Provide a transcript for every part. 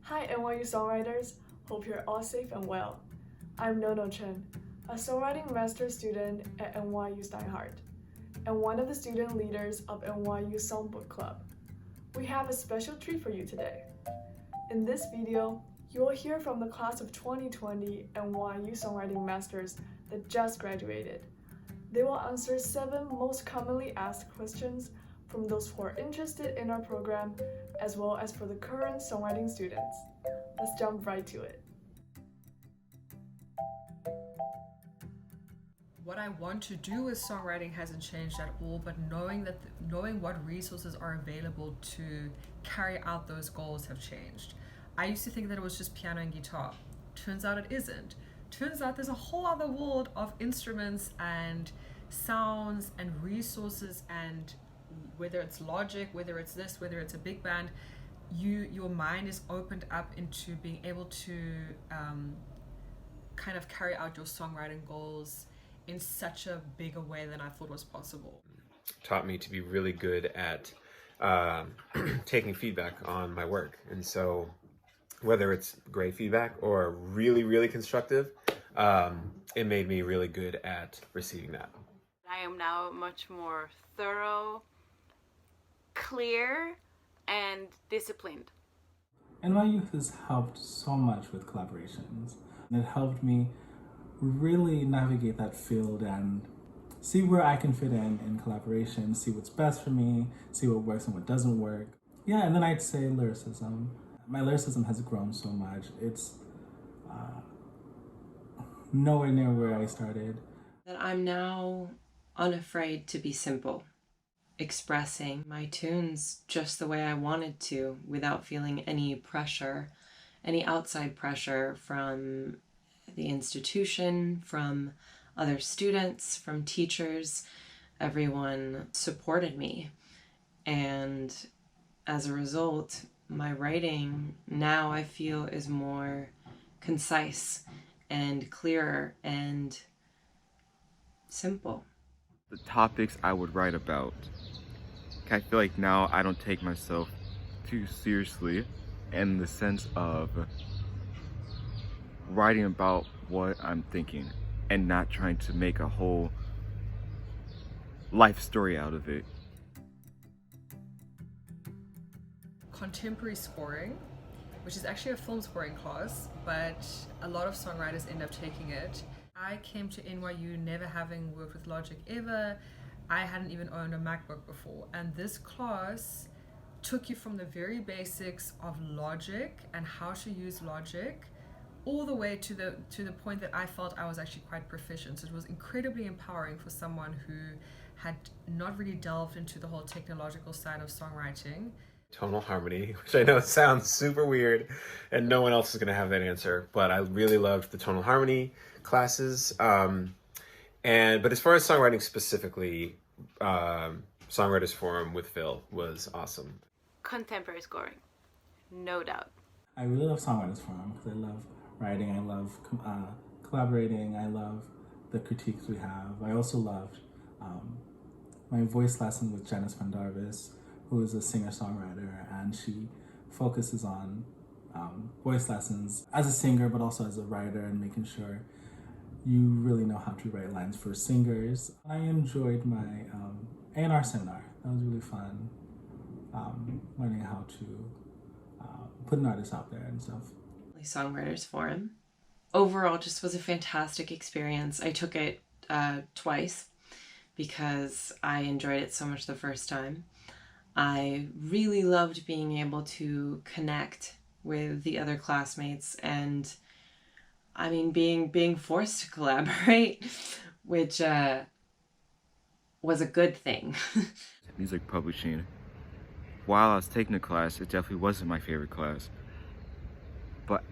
Hi NYU Songwriters, hope you're all safe and well. I'm Nono Chen, a songwriting master's student at NYU Steinhardt, and one of the student leaders of NYU Songbook Club. We have a special treat for you today. In this video, you will hear from the class of 2020 NYU Songwriting Masters that just graduated. They will answer 7 most commonly asked questions from those who are interested in our program, as well as for the current songwriting students. Let's jump right to it. What I want to do with songwriting hasn't changed at all, but knowing what resources are available to carry out those goals have changed. I used to think that it was just piano and guitar. Turns out it isn't. Turns out there's a whole other world of instruments and sounds and resources, and whether it's Logic, whether it's this, whether it's a big band, your mind is opened up into being able to kind of carry out your songwriting goals in such a bigger way than I thought was possible. Taught me to be really good at taking feedback on my work. And so whether it's great feedback or really, really constructive, it made me really good at receiving that. I am now much more thorough, clear, and disciplined. NYU has helped so much with collaborations. It helped me really navigate that field and see where I can fit in collaboration, see what's best for me, see what works and what doesn't work. Yeah, and then I'd say lyricism. My lyricism has grown so much. It's nowhere near where I started. That I'm now unafraid to be simple, expressing my tunes just the way I wanted to without feeling any pressure, any outside pressure from the institution, from other students, from teachers. Everyone supported me. And as a result, my writing now I feel is more concise and clearer and simple. The topics I would write about. I feel like now I don't take myself too seriously in the sense of writing about what I'm thinking and not trying to make a whole life story out of it. Contemporary scoring, which is actually a film scoring class, but a lot of songwriters end up taking it. I came to NYU never having worked with Logic ever. I hadn't even owned a MacBook before, and this class took you from the very basics of Logic and how to use Logic all the way to the point that I felt I was actually quite proficient. So it was incredibly empowering for someone who had not really delved into the whole technological side of songwriting. Tonal harmony, which I know sounds super weird and no one else is going to have that answer, but I really loved the tonal harmony classes. But as far as songwriting specifically, Songwriters Forum with Phil was awesome. Contemporary scoring, no doubt. I really love Songwriters Forum because I love writing, I love collaborating, I love the critiques we have. I also loved my voice lesson with Janice Van Darvis, who is a singer-songwriter, and she focuses on voice lessons as a singer, but also as a writer, and making sure you really know how to write lines for singers. I enjoyed my A&R seminar. That was really fun, learning how to put an artist out there and stuff. Songwriters Forum. Overall, just was a fantastic experience. I took it twice because I enjoyed it so much the first time. I really loved being able to connect with the other classmates and I mean being forced to collaborate, which was a good thing. Music publishing. While I was taking the class, it definitely wasn't my favorite class. But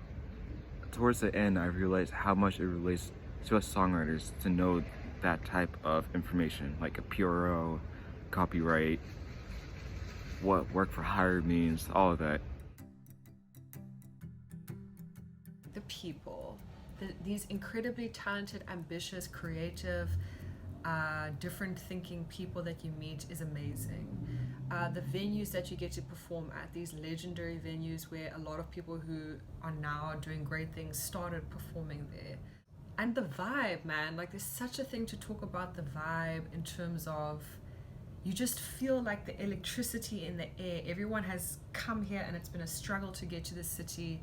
towards the end, I realized how much it relates to us songwriters to know that type of information, like a PRO, copyright, what work for hire means, all of that. The people, these incredibly talented, ambitious, creative, different thinking people that you meet is amazing. the venues that you get to perform at, these legendary venues where a lot of people who are now doing great things started performing there. And the vibe, man, like there's such a thing to talk about the vibe in terms of you just feel like the electricity in the air. Everyone has come here and it's been a struggle to get to the city,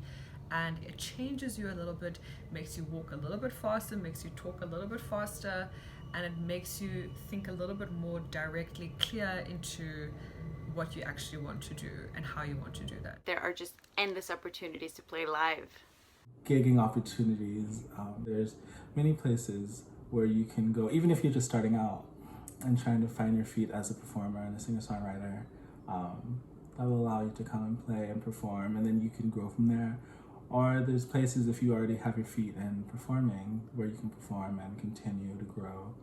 and it changes you a little bit, makes you walk a little bit faster, makes you talk a little bit faster, and it makes you think a little bit more directly clear into what you actually want to do and how you want to do that. There are just endless opportunities to play live. Gigging opportunities. There's many places where you can go, even if you're just starting out and trying to find your feet as a performer and a singer-songwriter. That will allow you to come and play and perform, and then you can grow from there. Or there's places, if you already have your feet in performing, where you can perform and continue to grow.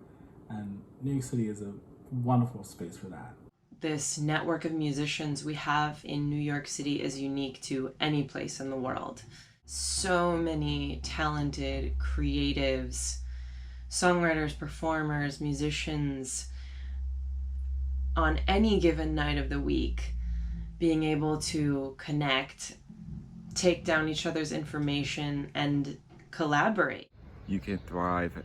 And New York City is a wonderful space for that. This network of musicians we have in New York City is unique to any place in the world. So many talented creatives, songwriters, performers, musicians on any given night of the week, being able to connect, take down each other's information, and collaborate. You can thrive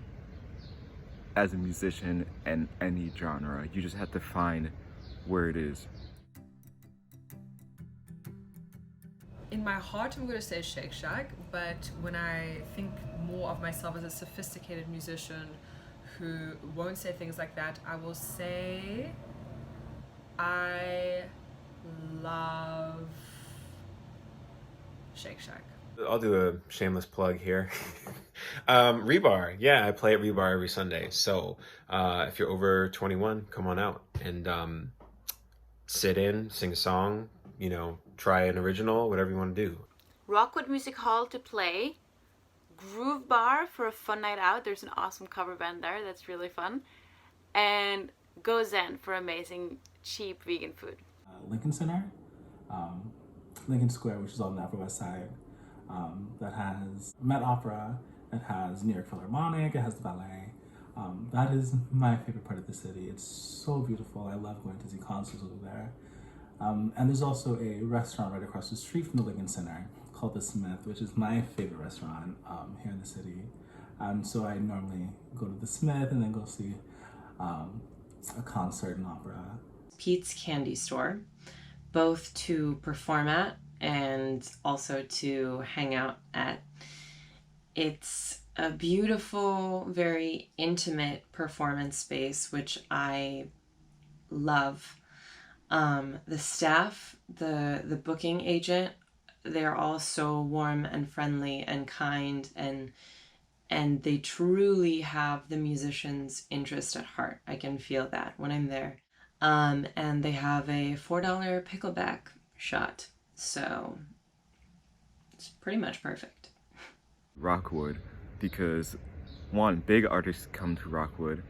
as a musician in any genre. You just have to find where it is. In my heart, I'm going to say Shake Shack, but when I think more of myself as a sophisticated musician who won't say things like that, I will say I love Shake Shack. I'll do a shameless plug here. Rebar. Yeah, I play at Rebar every Sunday. So if you're over 21, come on out and sit in, sing a song, you know, try an original, whatever you want to do. Rockwood Music Hall to play. Groove Bar for a fun night out. There's an awesome cover band there that's really fun. And Go Zen for amazing, cheap vegan food. Lincoln Center, Lincoln Square, which is on the Upper West Side, that has Met Opera, it has New York Philharmonic, it has the ballet. That is my favorite part of the city. It's so beautiful. I love going to see concerts over there. And there's also a restaurant right across the street from the Lincoln Center called The Smith, which is my favorite restaurant here in the city. So I normally go to The Smith and then go see a concert and opera. Pete's Candy Store, both to perform at and also to hang out at. It's a beautiful, very intimate performance space, which I love. The staff, the booking agent, they're all so warm and friendly and kind, and they truly have the musician's interest at heart. I can feel that when I'm there. And they have a $4 pickleback shot, so it's pretty much perfect. Rockwood, because one, big artists come to Rockwood,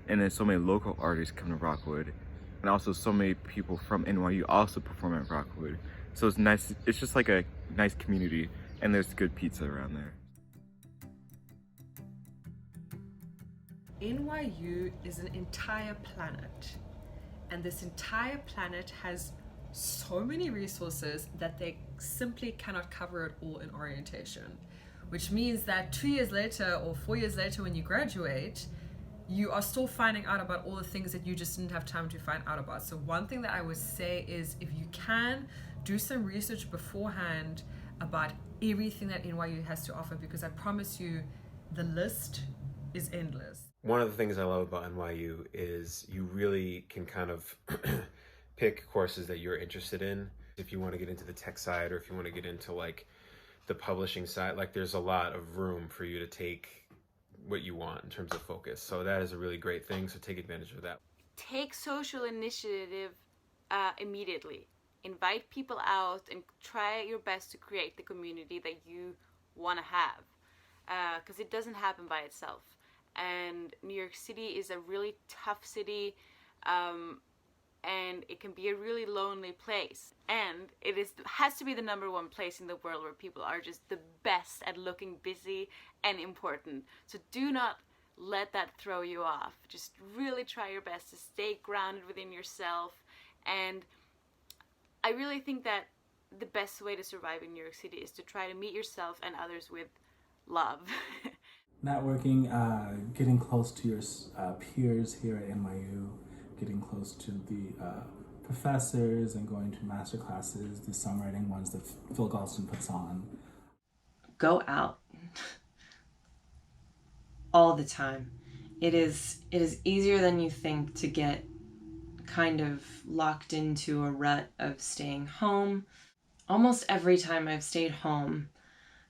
and then so many local artists come to Rockwood, and also so many people from NYU also perform at Rockwood. So it's nice. It's just like a nice community, and there's good pizza around there. NYU is an entire planet, and this entire planet has so many resources that they simply cannot cover it all in orientation, which means that 2 years later or 4 years later when you graduate, you are still finding out about all the things that you just didn't have time to find out about. So one thing that I would say is, if you can, do some research beforehand about everything that NYU has to offer, because I promise you the list is endless. One of the things I love about NYU is you really can kind of pick courses that you're interested in. If you want to get into the tech side, or if you want to get into like the publishing side, like there's a lot of room for you to take what you want in terms of focus. So that is a really great thing. So take advantage of that. Take social initiative immediately. Invite people out and try your best to create the community that you want to have, because it doesn't happen by itself. And New York City is a really tough city, and it can be a really lonely place. And it has to be the #1 place in the world where people are just the best at looking busy and important. So do not let that throw you off. Just really try your best to stay grounded within yourself And I really think that the best way to survive in New York City is to try to meet yourself and others with love. Networking, getting close to your peers here at NYU, getting close to the professors and going to master classes, the songwriting ones that Phil Galston puts on. Go out all the time. It is easier than you think to get kind of locked into a rut of staying home. Almost every time I've stayed home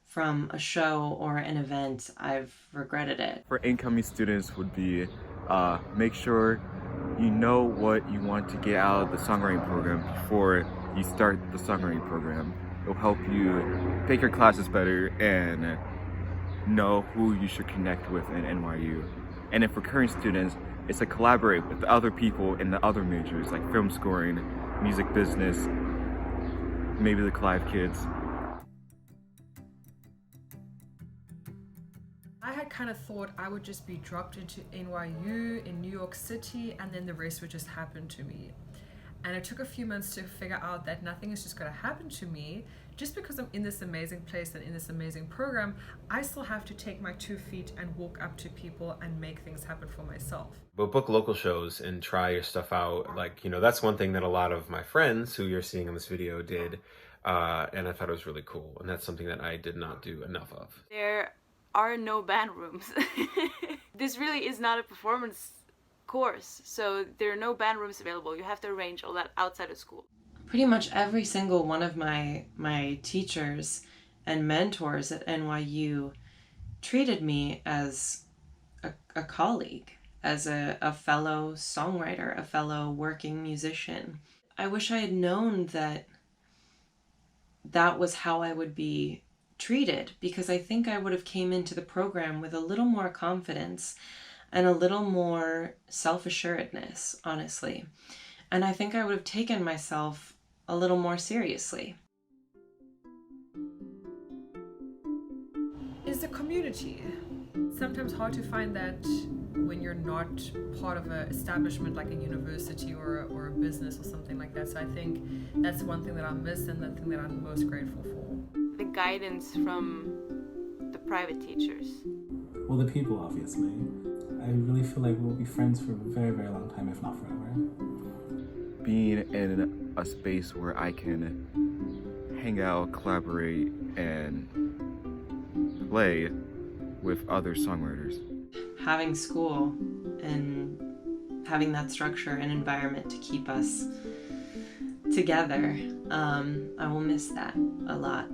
from a show or an event, I've regretted it. For incoming students would be make sure you know what you want to get out of the songwriting program before you start the songwriting program. It'll help you take your classes better and know who you should connect with in NYU. And then for current students, it's to collaborate with the other people in the other majors like film scoring, music business, maybe the Clive kids. I had kind of thought I would just be dropped into NYU in New York City and then the rest would just happen to me. And it took a few months to figure out that nothing is just going to happen to me. Just because I'm in this amazing place and in this amazing program, I still have to take my 2 feet and walk up to people and make things happen for myself. But book local shows and try your stuff out. Like, you know, that's one thing that a lot of my friends who you're seeing in this video did. And I thought it was really cool. And that's something that I did not do enough of. There are no band rooms. This really is not a performance course, so there are no band rooms available. You have to arrange all that outside of school. Pretty much every single one of my teachers and mentors at NYU treated me as a colleague, as a fellow songwriter, a fellow working musician. I wish I had known that was how I would be treated, because I think I would have came into the program with a little more confidence and a little more self-assuredness, honestly. And I think I would have taken myself a little more seriously. Is the community. Sometimes hard to find that when you're not part of an establishment like a university or a business or something like that. So I think that's one thing that I miss and the thing that I'm most grateful for. The guidance from the private teachers. Well, the people, obviously. I really feel like we'll be friends for a very, very long time, if not forever. Being in a space where I can hang out, collaborate, and play with other songwriters. Having school and having that structure and environment to keep us together, I will miss that a lot.